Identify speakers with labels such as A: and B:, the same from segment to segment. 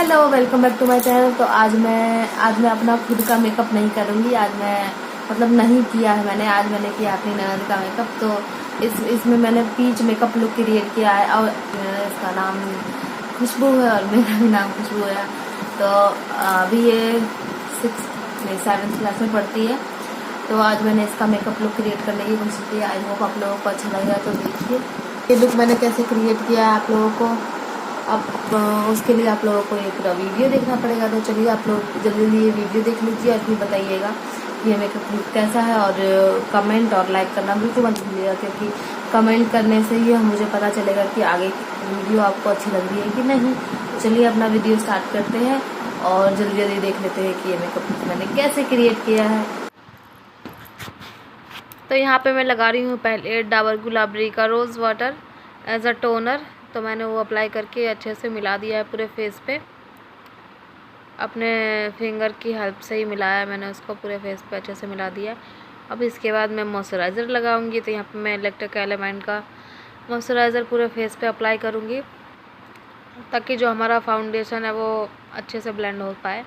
A: Hello, welcome back to my channel. तो आज मैं अपना खुद का मेकअप नहीं करूँगी। आज मैं मतलब नहीं किया है मैंने। आज मैंने किया अपनी ननद का मेकअप। तो इसमें मैंने पीच मेकअप लुक क्रिएट किया है और इसका नाम खुशबू है और मेरा भी नाम खुशबू है। तो अभी ये 7th क्लास में पढ़ती है। तो आज मैंने इसका मेकअप लुक क्रिएट करने की कोशिश की। आई होप आप लोगों को अच्छा लगेगा। तो देखिए ये लुक मैंने कैसे क्रिएट किया है आप लोगों को। अब उसके लिए आप लोगों को एक पूरा वीडियो देखना पड़ेगा। तो चलिए आप लोग जल्दी जल्दी ये वीडियो देख लीजिए और फिर बताइएगा कि ये मेकअप लुक कैसा है। और कमेंट और लाइक करना बिल्कुल मत भूलिएगा, क्योंकि कमेंट करने से ही मुझे पता चलेगा कि आगे वीडियो आपको अच्छी लग रही है कि नहीं। तो चलिए अपना वीडियो स्टार्ट करते हैं और जल्दी जल्दी देख लेते हैं कि ये मेकअप लुक मैंने कैसे क्रिएट किया है। तो यहाँ पे मैं लगा रही हूँ पहले डाबर गुलाबरी का rose water as a toner. तो मैंने वो अप्लाई करके अच्छे से मिला दिया है पूरे फेस पे। अपने फिंगर की हेल्प से ही मिलाया है मैंने उसको, पूरे फेस पे अच्छे से मिला दिया। अब इसके बाद मैं मॉइस्चराइज़र लगाऊंगी। तो यहाँ पे मैं इलेक्ट्रिक एलिमेंट का मॉइस्चराइज़र पूरे फेस पे अप्लाई करूँगी, ताकि जो हमारा फाउंडेशन है वो अच्छे से ब्लेंड हो पाए।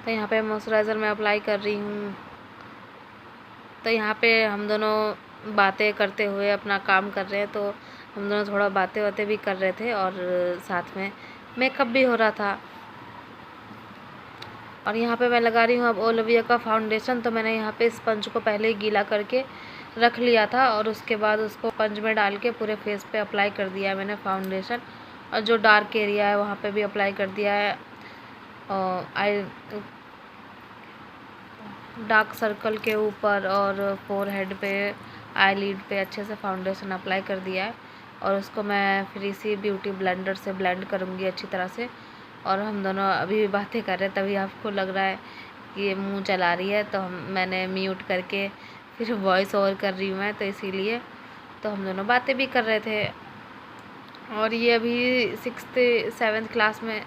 A: तो यहाँ पे मॉइस्चराइज़र मैं अप्लाई कर रही हूँ। तो यहाँ पे हम दोनों बातें करते हुए अपना काम कर रहे हैं। तो हम दोनों थोड़ा बातें भी कर रहे थे और साथ में मेकअप भी हो रहा था। और यहाँ पे मैं लगा रही हूँ अब ओलिविया का फाउंडेशन। तो मैंने यहाँ पे स्पंज को पहले ही गीला करके रख लिया था और उसके बाद उसको स्पंज में डाल के पूरे फेस पे अप्लाई कर दिया है मैंने फाउंडेशन। और जो डार्क एरिया है वहाँ पे भी अप्लाई कर दिया है। आई डार्क सर्कल के ऊपर और फोरहेड पे, आईलिड पे अच्छे से फाउंडेशन अप्लाई कर दिया है। और उसको मैं फिर इसी ब्यूटी ब्लेंडर से ब्लेंड करूँगी अच्छी तरह से। और हम दोनों अभी भी बातें कर रहे हैं, तभी आपको लग रहा है कि ये मुंह चला रही है। तो मैंने म्यूट करके फिर वॉइस ओवर कर रही हूँ मैं, तो इसीलिए। तो हम दोनों बातें भी कर रहे थे। और ये अभी 7th क्लास में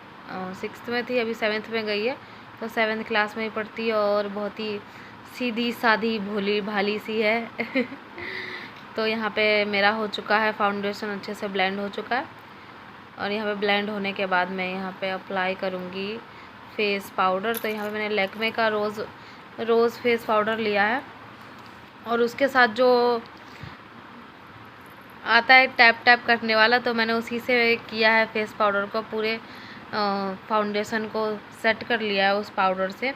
A: 6th में थी, अभी 7th में गई है। तो 7th क्लास में ही पढ़ती है और बहुत ही सीधी सादी भोली भाली सी है। तो यहाँ पे मेरा हो चुका है फाउंडेशन, अच्छे से ब्लेंड हो चुका है। और यहाँ पे ब्लेंड होने के बाद मैं यहाँ पे अप्लाई करूँगी फेस पाउडर। तो यहाँ पे मैंने लैक्मे का रोज़ फेस पाउडर लिया है और उसके साथ जो आता है टैप टैप करने वाला, तो मैंने उसी से किया है फेस पाउडर को। पूरे फाउंडेशन को सेट कर लिया है उस पाउडर से।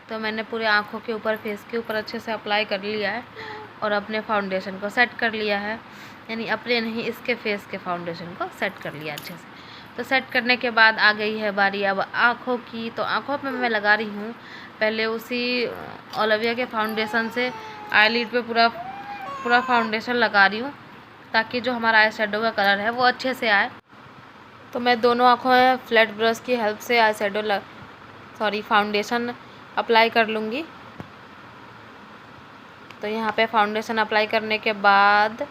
A: तो मैंने पूरे आँखों के ऊपर, फेस के ऊपर अच्छे से अप्लाई कर लिया है और अपने फाउंडेशन को सेट कर लिया है। यानी अपने नहीं, इसके फेस के फाउंडेशन को सेट कर लिया अच्छे से। तो सेट करने के बाद आ गई है बारी अब आँखों की। तो आँखों पे मैं लगा रही हूँ पहले उसी ओलिविया के फाउंडेशन से आईलिड पे पूरा फाउंडेशन लगा रही हूँ, ताकि जो हमारा आई शेडो का कलर है वो अच्छे से आए। तो मैं दोनों आँखों में फ्लैट ब्रश की हेल्प से आई शेडो फाउंडेशन अप्लाई कर लूँगी। तो यहाँ पे फाउंडेशन अप्लाई करने के बाद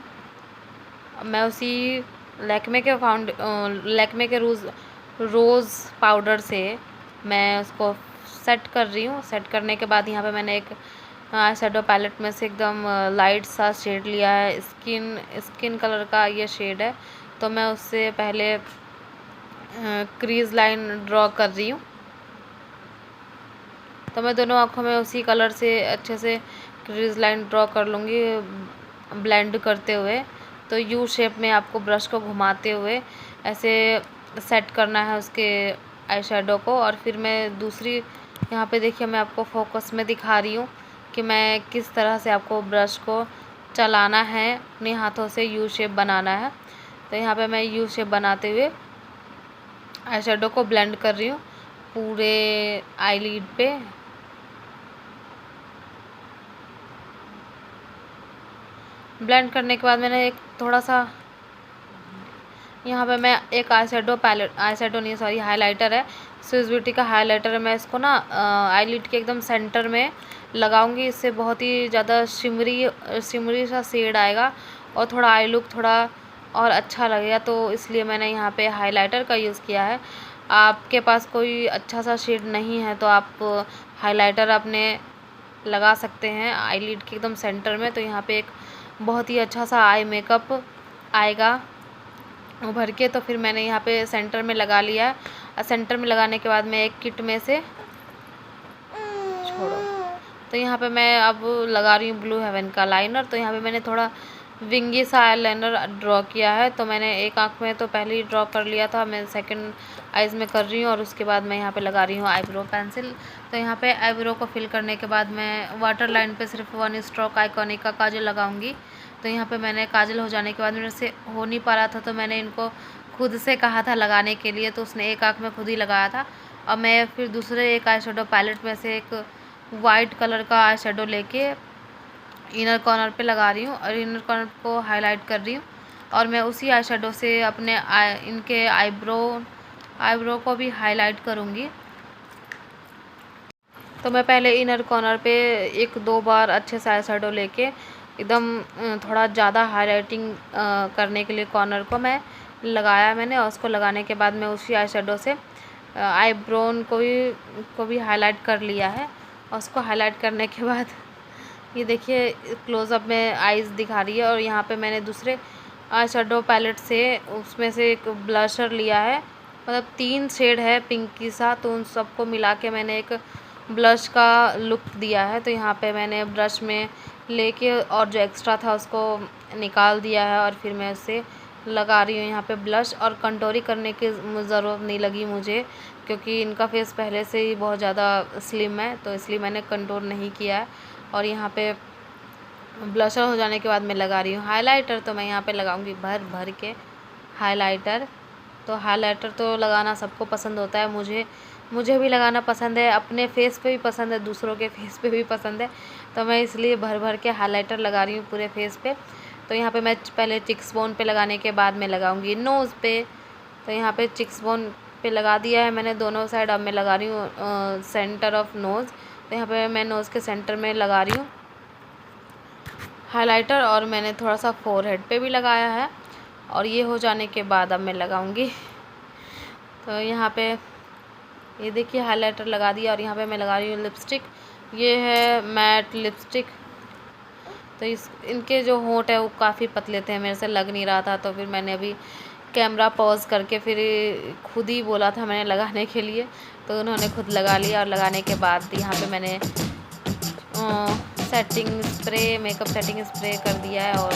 A: मैं उसी लैक्मे के रोज़ पाउडर से मैं उसको सेट कर रही हूँ। सेट करने के बाद यहाँ पे मैंने एक आई शेडो पैलेट में से एकदम लाइट सा शेड लिया है, स्किन कलर का ये शेड है। तो मैं उससे पहले क्रीज लाइन ड्रॉ कर रही हूँ। तो मैं दोनों आँखों में उसी कलर से अच्छे से क्रीज लाइन ड्रॉ कर लूँगी ब्लेंड करते हुए। तो यू शेप में आपको ब्रश को घुमाते हुए ऐसे सेट करना है उसके आई शेडो को। और फिर मैं दूसरी यहाँ पे देखिए, मैं आपको फोकस में दिखा रही हूँ कि मैं किस तरह से आपको ब्रश को चलाना है, अपने हाथों से यू शेप बनाना है। तो यहाँ पे मैं यू शेप बनाते हुए आई शेडो को ब्लेंड कर रही हूँ पूरे आईलिड पे। ब्लेंड करने के बाद मैंने एक थोड़ा सा यहाँ पे मैं एक हाइलाइटर है, स्विस ब्यूटी का हाइलाइटर है। मैं इसको ना आईलिड के एकदम सेंटर में लगाऊंगी। इससे बहुत ही ज़्यादा शिमरी सा शेड आएगा और थोड़ा आई लुक थोड़ा और अच्छा लगेगा। तो इसलिए मैंने यहाँ पे हाइलाइटर का यूज़ किया है। आपके पास कोई अच्छा सा शेड नहीं है तो आप हाइलाइटर अपने लगा सकते हैं आईलिड के एकदम सेंटर में। तो यहाँ पे एक बहुत ही अच्छा सा आई मेकअप आएगा उभर के। तो फिर मैंने यहाँ पे सेंटर में लगा लिया है सेंटर में लगाने के बाद मैं एक किट में से छोड़ो, तो यहाँ पे मैं अब लगा रही हूँ ब्लू हेवन का लाइनर। तो यहाँ पे मैंने थोड़ा विंगी सा आई लाइनर ड्रॉ किया है। तो मैंने एक आँख में तो पहले ही ड्रॉ कर लिया था, मैं सेकंड आइज़ में कर रही हूँ और उसके बाद मैं यहाँ पे लगा रही हूँ आईब्रो पेंसिल। तो यहाँ पे आईब्रो को फिल करने के बाद मैं वाटर लाइन पे सिर्फ 1 स्ट्रोक आइकॉनिक का काजल लगाऊंगी। तो यहाँ पे मैंने काजल हो जाने के बाद मेरे से हो नहीं पा रहा था, तो मैंने इनको खुद से कहा था लगाने के लिए, तो उसने एक आँख में खुद ही लगाया था। और मैं फिर दूसरे एक आई शेडो पैलेट में से एक वाइट कलर का आई शेडो लेके इनर कॉर्नर पे लगा रही हूँ और इनर कॉर्नर को हाईलाइट कर रही हूँ। और मैं उसी आई शेडो से अपने इनके आईब्रो को भी हाईलाइट करूँगी। तो मैं पहले इनर कॉर्नर पे 1-2 बार अच्छे से आई शेडो लेके एकदम थोड़ा ज़्यादा हाईलाइटिंग करने के लिए कॉर्नर को मैं लगाया मैंने, और उसको लगाने के बाद मैं उसी आई शेडो से आईब्रोन को भी हाईलाइट कर लिया है। और उसको हाईलाइट करने के बाद ये देखिए क्लोज़अप में आईज़ दिखा रही है। और यहाँ पे मैंने दूसरे आई शेडो पैलेट से उसमें से एक ब्लशर लिया है, मतलब 3 शेड है पिंकी सा, तो उन सबको मिला के मैंने एक ब्लश का लुक दिया है। तो यहाँ पे मैंने ब्रश में लेके और जो एक्स्ट्रा था उसको निकाल दिया है और फिर मैं उससे लगा रही हूँ यहाँ पे ब्लश। और कंटूरिंग करने की ज़रूरत नहीं लगी मुझे, क्योंकि इनका फेस पहले से ही बहुत ज़्यादा स्लिम है, तो इसलिए मैंने कंटूर नहीं किया है। और यहाँ पे ब्लशर हो जाने के बाद मैं लगा रही हूँ हाइलाइटर। तो मैं यहाँ पे लगाऊंगी भर भर के हाइलाइटर। तो हाइलाइटर तो लगाना सबको पसंद होता है, मुझे भी लगाना पसंद है, अपने फेस पे भी पसंद है, दूसरों के फेस पे भी पसंद है। तो मैं इसलिए भर भर के हाइलाइटर लगा रही हूँ पूरे फेस पे। तो यहाँ पे मैं पहले चिक्स बोन पे लगाने के बाद मैं लगाऊंगी नोज़ पे। तो यहाँ पे चिक्स बोन पे लगा दिया है मैंने दोनों साइड। अब मैं लगा रही हूँ सेंटर ऑफ नोज़। तो यहाँ पे मैं नोज़ के सेंटर में लगा रही हूँ हाइलाइटर, और मैंने थोड़ा सा फोरहेड पे भी लगाया है। और ये हो जाने के बाद अब मैं लगाऊंगी, तो यहाँ पे ये देखिए हाइलाइटर लगा दिया। और यहाँ पे मैं लगा रही हूँ लिपस्टिक, ये है मैट लिपस्टिक। तो इनके जो होंठ है वो काफ़ी पतले थे, मेरे से लग नहीं रहा था, तो फिर मैंने अभी कैमरा पॉज करके फिर खुद ही बोला था मैंने लगाने के लिए, तो उन्होंने खुद लगा लिया। और लगाने के बाद यहाँ पे मैंने setting spray, makeup setting spray कर दिया है और